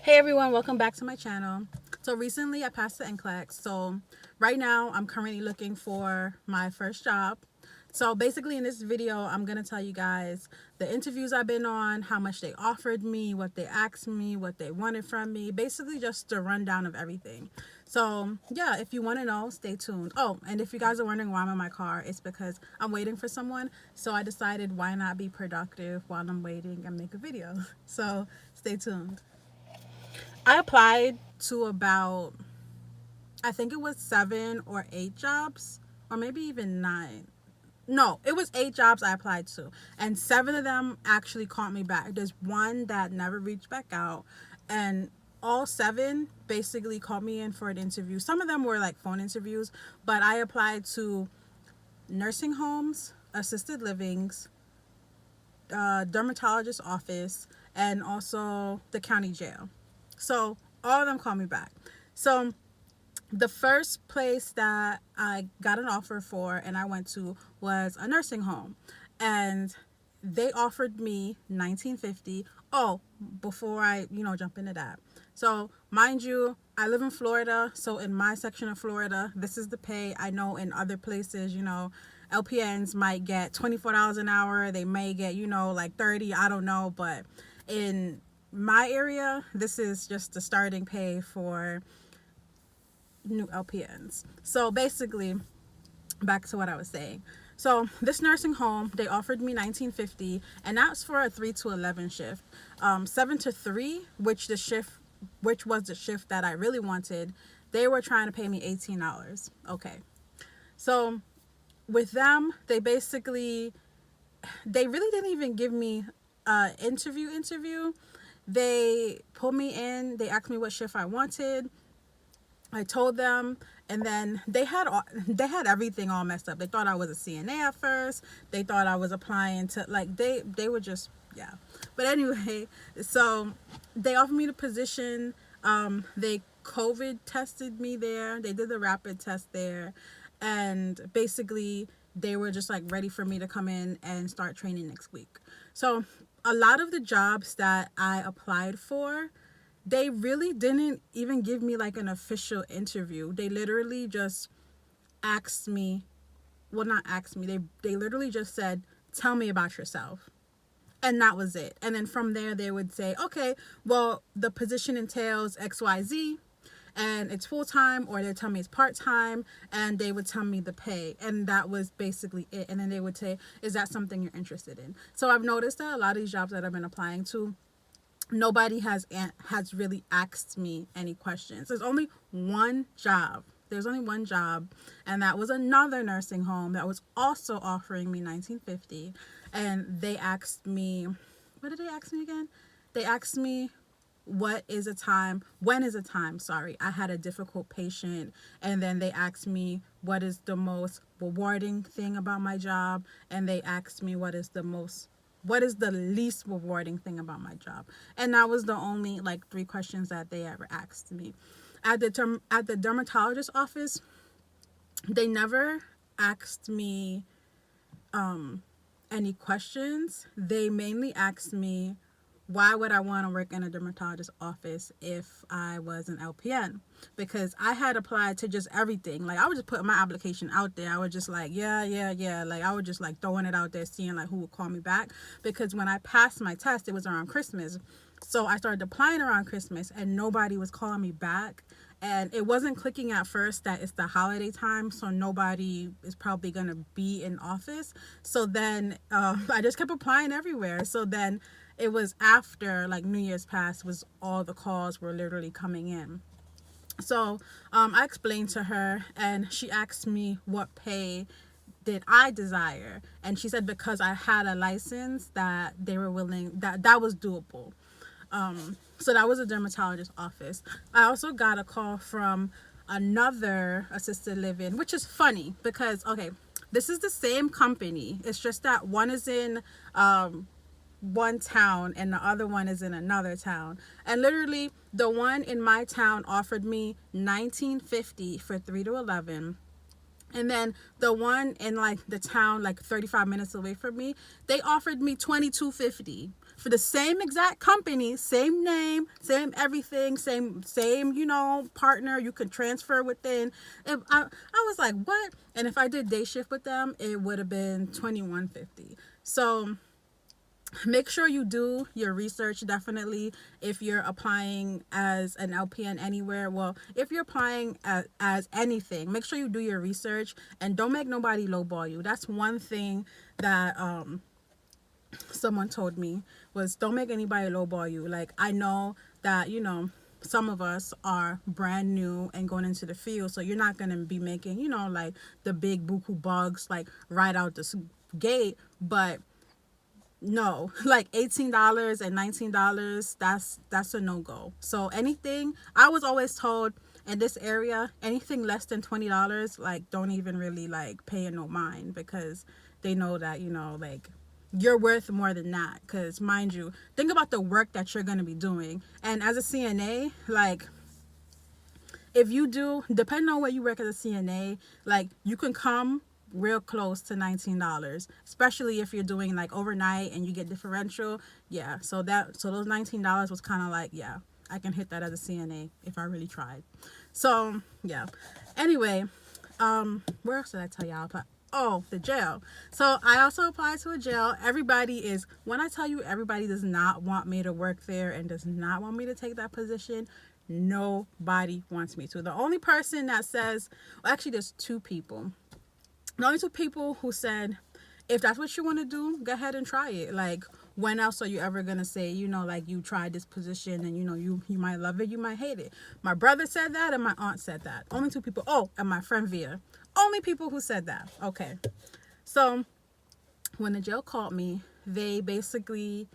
Hey everyone, welcome back to my channel. So recently I passed the NCLEX. So right now I'm currently looking for my first job. So basically in this video, I'm going to tell you guys the interviews I've been on, how much they offered me, what they asked me, what they wanted from me, basically just a rundown of everything. So yeah, if you want to know, stay tuned. Oh, and if you guys are wondering why I'm in my car, it's because I'm waiting for someone. So I decided why not be productive while I'm waiting and make a video. So stay tuned. I applied to about, I think it was 7 or 8 jobs, or maybe even 9. No, it was 8 jobs I applied to, and 7 of them actually called me back. There's one that never reached back out, and all 7 basically called me in for an interview. Some of them were like phone interviews, but I applied to nursing homes, assisted livings, dermatologist office, and also the county jail. So all of them called me back. So the first place that I got an offer for and I went to was a nursing home, and they offered me 1950. Oh, before I jump into that, so mind you, I live in Florida, so in my section of Florida, this is the pay. I know in other places, LPNs might get $24 an hour. They may get like 30. I don't know, but in my area, this is just the starting pay for new LPNs. So basically, back to what I was saying. So this nursing home, they offered me 1950, and that's for a 3 to 11 shift. 7 to 3, which was the shift that I really wanted. They were trying to pay me $18. Okay. So with them, they really didn't even give me an interview. They pulled me in, they asked me what shift I wanted. I told them, and then they had everything all messed up. They thought I was a CNA at first. They thought I was applying to, like, they were just, yeah. But anyway, so they offered me the position. They COVID tested me there. They did the rapid test there, and basically they were just like ready for me to come in and start training next week. So a lot of the jobs that I applied for, they really didn't even give me like an official interview. They literally just asked me, well, not asked me, they literally just said, tell me about yourself. And that was it. And then from there, they would say, okay, well, the position entails XYZ, and it's full-time, or they'd tell me it's part-time, and they would tell me the pay, and that was basically it. And then they would say, is that something you're interested in? So I've noticed that a lot of these jobs that I've been applying to, nobody has really asked me any questions. There's only one job, and that was another nursing home that was also offering me 1950. And they asked me, what did they ask me again? They asked me, when is a time, sorry, I had a difficult patient. And then they asked me, what is the most rewarding thing about my job? And they asked me, what is the least rewarding thing about my job? And that was the only like 3 questions that they ever asked me. At the dermatologist office, they never asked me any questions. They mainly asked me, why would I want to work in a dermatologist office if I was an LPN? Because I had applied to just everything. Like, I would just put my application out there. I would just like, yeah. Like, I would just like throwing it out there, seeing like who would call me back. Because when I passed my test, it was around Christmas. So I started applying around Christmas, and nobody was calling me back. And it wasn't clicking at first that it's the holiday time, so nobody is probably going to be in office. So then I just kept applying everywhere. So then it was after like New Year's passed was all the calls were literally coming in. So I explained to her, and she asked me what pay did I desire, and she said because I had a license that they were willing, that was doable. So that was a dermatologist office. I also got a call from another assisted living, which is funny because, okay, this is the same company. It's just that one is in one town and the other one is in another town. And literally, the one in my town offered me 1950 for 3 to 11. And then the one in like the town like 35 minutes away from me, they offered me 2250. for the same exact company, same name, same everything, same partner. You can transfer within. If I was like, what? And if I did day shift with them, it would have been 2150. So make sure you do your research, definitely, if you're applying as an LPN anywhere. Well, if you're applying as anything, make sure you do your research and don't make nobody lowball you. That's one thing that someone told me, was don't make anybody lowball you. Like, I know that some of us are brand new and going into the field, so you're not going to be making like the big buku bugs like right out the gate. But no, like $18 and $19, that's a no-go. So anything, I was always told in this area, anything less than $20, like, don't even really like pay it no mind, because they know that like, you're worth more than that. Because mind you, think about the work that you're going to be doing. And as a CNA, like, if you do, depending on where you work as a CNA, like, you can come real close to $19, especially if you're doing like overnight and you get differential. Yeah, so those $19 was kind of like, yeah, I can hit that as a CNA if I really tried. So yeah, anyway, where else did I tell y'all? Oh, the jail. So I also applied to a jail. When I tell you, everybody does not want me to work there and does not want me to take that position. Nobody wants me to. The only person that says, well, actually there's two people. The only two people who said, if that's what you want to do, go ahead and try it. Like, when else are you ever going to say, like, you tried this position and, you might love it, you might hate it. My brother said that and my aunt said that. Only two people. Oh, and my friend Via. Only people who said that. Okay. So when the jail called me, they basically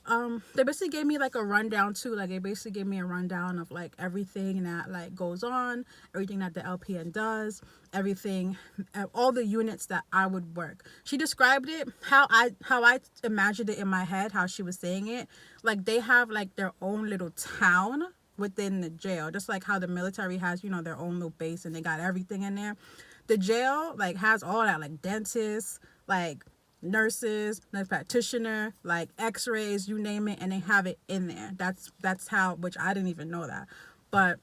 gave me like a rundown too. Like, they basically gave me a rundown of like everything that like goes on, everything that the LPN does, everything, all the units that I would work. She described it how I imagined it in my head, how she was saying it. Like, they have like their own little town within the jail, just like how the military has their own little base and they got everything in there. The jail like has all that, like dentists, like nurses, nurse practitioner, like x-rays, you name it, and they have it in there. That's how, which I didn't even know that. But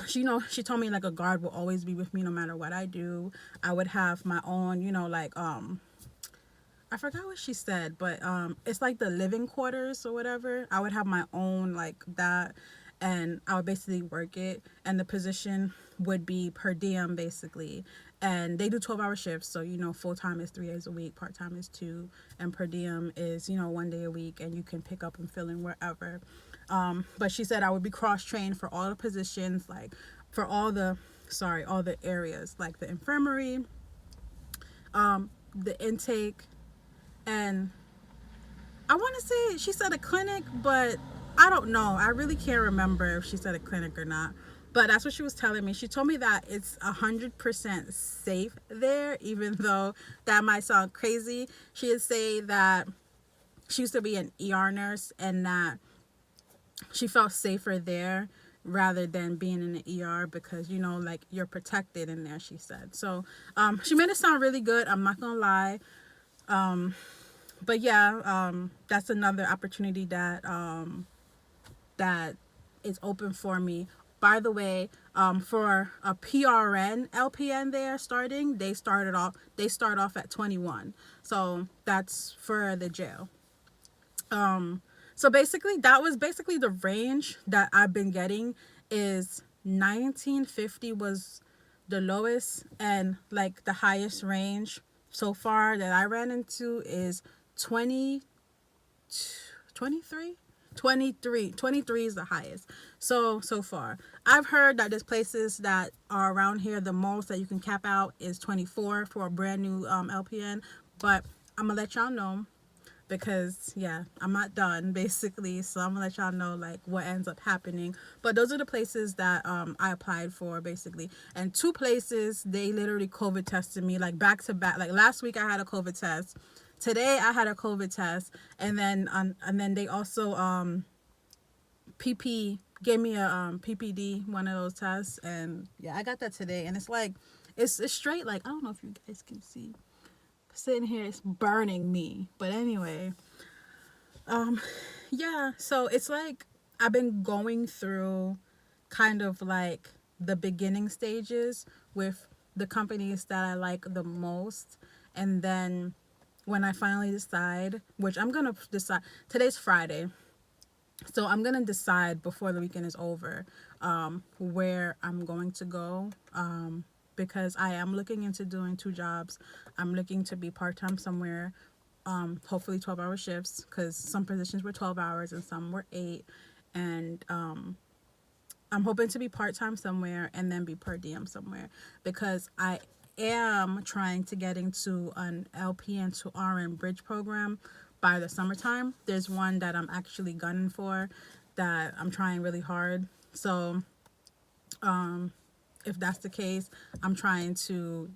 she told me like a guard will always be with me no matter what I do. I would have my own, like I forgot what she said, but it's like the living quarters or whatever. I would have my own like that, and I would basically work it, and the position would be per diem basically. And they do 12-hour shifts, so full time is 3 days a week, part time is 2, and per diem is 1 day a week, and you can pick up and fill in wherever. But she said I would be cross trained for all the positions, like for all the areas, like the infirmary, the intake, and I want to say she said a clinic, but I don't know. I really can't remember if she said a clinic or not. But that's what she was telling me. She told me that it's 100% safe there, even though that might sound crazy. She would say that she used to be an ER nurse and that she felt safer there rather than being in the ER because, like, you're protected in there, she said. So she made it sound really good. I'm not going to lie. But yeah, that's another opportunity that that is open for me. By the way, for a PRN LPN there starting, they start off at 21. So that's for the jail. So basically that was basically the range that I've been getting is 1950 was the lowest, and like the highest range so far that I ran into is 20 23 23 is the highest so far. I've heard that there's places that are around here, the most that you can cap out is 24 for a brand new LPN, but I'm gonna let y'all know because yeah, I'm not done basically, so I'm gonna let y'all know like what ends up happening. But those are the places that I applied for basically, and 2 places they literally COVID tested me like back to back. Like last week I had a COVID test, today I had a COVID test, and then they also PP gave me a PPD, one of those tests, and yeah, I got that today, and it's like it's straight, like I don't know if you guys can see, sitting here it's burning me, but anyway, Um, yeah, so it's like I've been going through kind of like the beginning stages with the companies that I like the most. And then when I finally decide, which I'm going to decide, today's Friday. So I'm going to decide before the weekend is over where I'm going to go. Because I am looking into doing two jobs. I'm looking to be part time somewhere, hopefully 12-hour shifts, because some positions were 12 hours and some were 8. And I'm hoping to be part time somewhere and then be per diem somewhere, because I am trying to get into an LPN to RN bridge program by the summertime. There's one that I'm actually gunning for, that I'm trying really hard. So if that's the case, I'm trying to,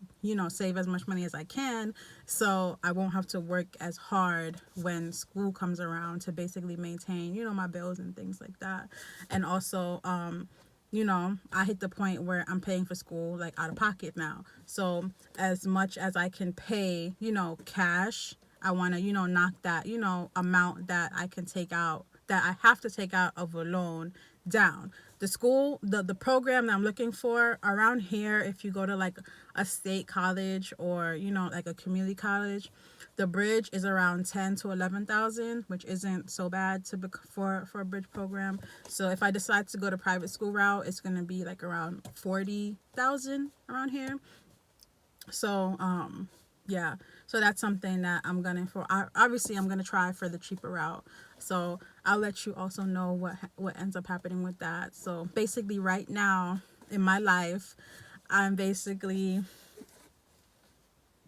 save as much money as I can, so I won't have to work as hard when school comes around to basically maintain, my bills and things like that. And also, I hit the point where I'm paying for school like out of pocket now. So as much as I can pay, cash, I want to, knock that, amount that I can take out, that I have to take out of a loan, down. The school, the program that I'm looking for around here, if you go to like a state college or, like a community college, the bridge is around 10 to 11,000, which isn't so bad for a bridge program. So if I decide to go the private school route, it's going to be like around 40,000 around here. So yeah, so that's something that I'm gonna for. Obviously, I'm gonna try for the cheaper route. So I'll let you also know what ends up happening with that. So basically, right now in my life, I'm basically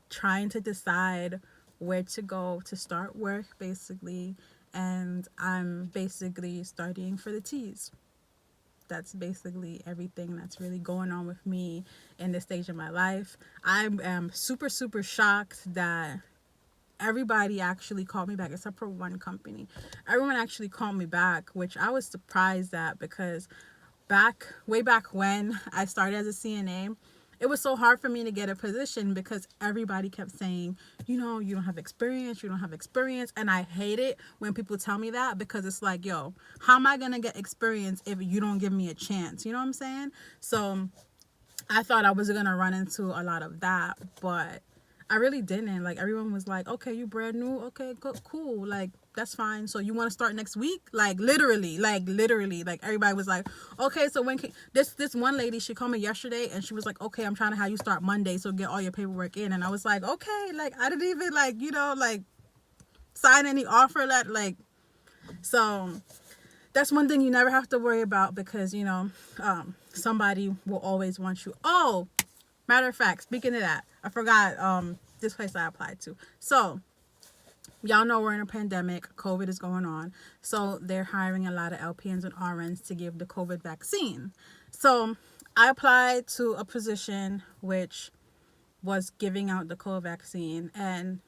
trying to decide where to go to start work, basically, and I'm basically studying for the T's. That's basically everything that's really going on with me in this stage of my life. I am super, super shocked that everybody actually called me back except for one company. Everyone actually called me back, which I was surprised at, because way back when I started as a CNA, it was so hard for me to get a position because everybody kept saying, you don't have experience, you don't have experience. And I hate it when people tell me that, because it's like, yo, how am I going to get experience if you don't give me a chance? You know what I'm saying? So I thought I was going to run into a lot of that, but I really didn't. Like, everyone was like, okay, you brand new. Okay, cool. Like, that's fine. So you want to start next week? Like, literally, like everybody was like, okay, so when can this one lady, she called me yesterday and she was like, okay, I'm trying to have you start Monday, so get all your paperwork in. And I was like, okay, like I didn't even like, like sign any offer letter. Like, so that's one thing you never have to worry about, because, somebody will always want you. Oh, matter of fact, speaking of that, I forgot this place I applied to. So y'all know we're in a pandemic. COVID is going on. So they're hiring a lot of LPNs and RNs to give the COVID vaccine. So I applied to a position which was giving out the COVID vaccine, and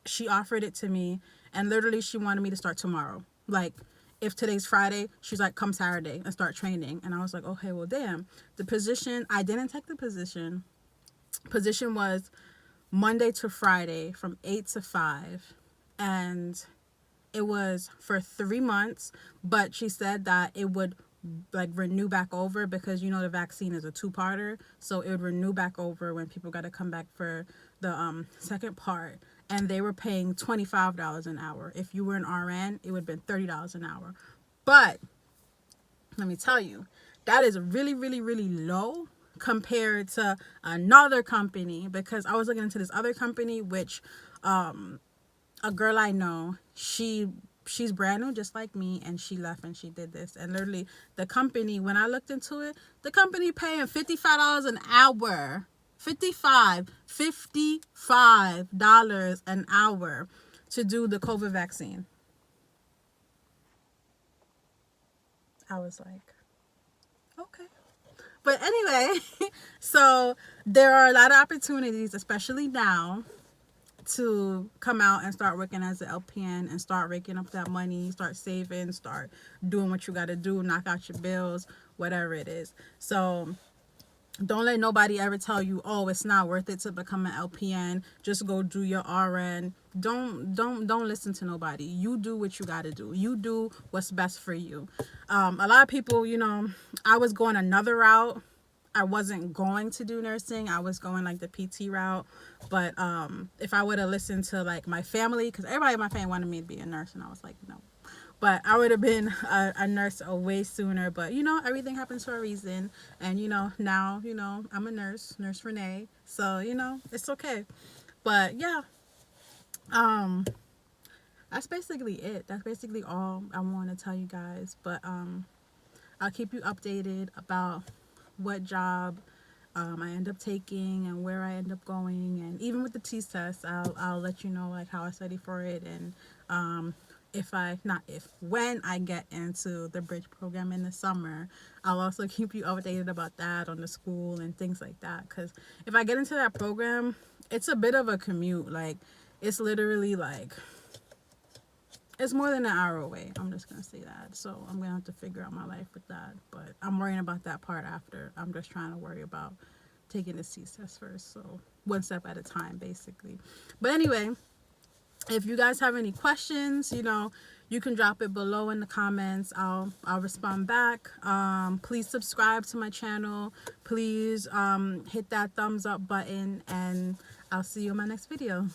she offered it to me, and literally she wanted me to start tomorrow. Like, if today's Friday, she's like, come Saturday and start training. And I was like, okay, well, damn. The position, I didn't take the position. Position was Monday to Friday from 8 to 5. And it was for 3 months, but she said that it would like renew back over, because the vaccine is a two-parter, so it would renew back over when people got to come back for the second part. And they were paying $25 an hour. If you were an RN, it would have been $30 an hour. But let me tell you, that is really, really, really low compared to another company, because I was looking into this other company, which a girl I know, she's brand new just like me, and she left and she did this. And literally the company, when I looked into it, the company paying $55 an hour. $55 an hour to do the COVID vaccine. I was like, okay. But anyway, so there are a lot of opportunities, especially now, to come out and start working as an LPN and start raking up that money, start saving, start doing what you got to do, knock out your bills, whatever it is. So Don't let nobody ever tell you, oh, it's not worth it to become an LPN. Just go do your RN. Don't listen to nobody. You do what you gotta do. You do what's best for you. A lot of people, I was going another route. I wasn't going to do nursing. I was going like the PT route. But if I would have listened to like my family, because everybody in my family wanted me to be a nurse, and I was like, no. But I would have been a nurse way sooner. But everything happens for a reason. And now I'm a nurse, Nurse Renee. So it's okay. But yeah, um, that's basically it. That's basically all I want to tell you guys. But I'll keep you updated about what job I end up taking and where I end up going, and even with the TEAS test, I'll let you know like how I study for it, and if I not if when I get into the bridge program in the summer, I'll also keep you updated about that on the school and things like that. Because if I get into that program, it's a bit of a commute. Like it's literally like it's more than an hour away. I'm just gonna say that. So I'm gonna have to figure out my life with that. But I'm worrying about that part after. I'm just trying to worry about taking the C test first. So one step at a time, basically. But anyway, if you guys have any questions, you can drop it below in the comments. I'll respond back. Please subscribe to my channel. Please hit that thumbs up button, and I'll see you in my next video.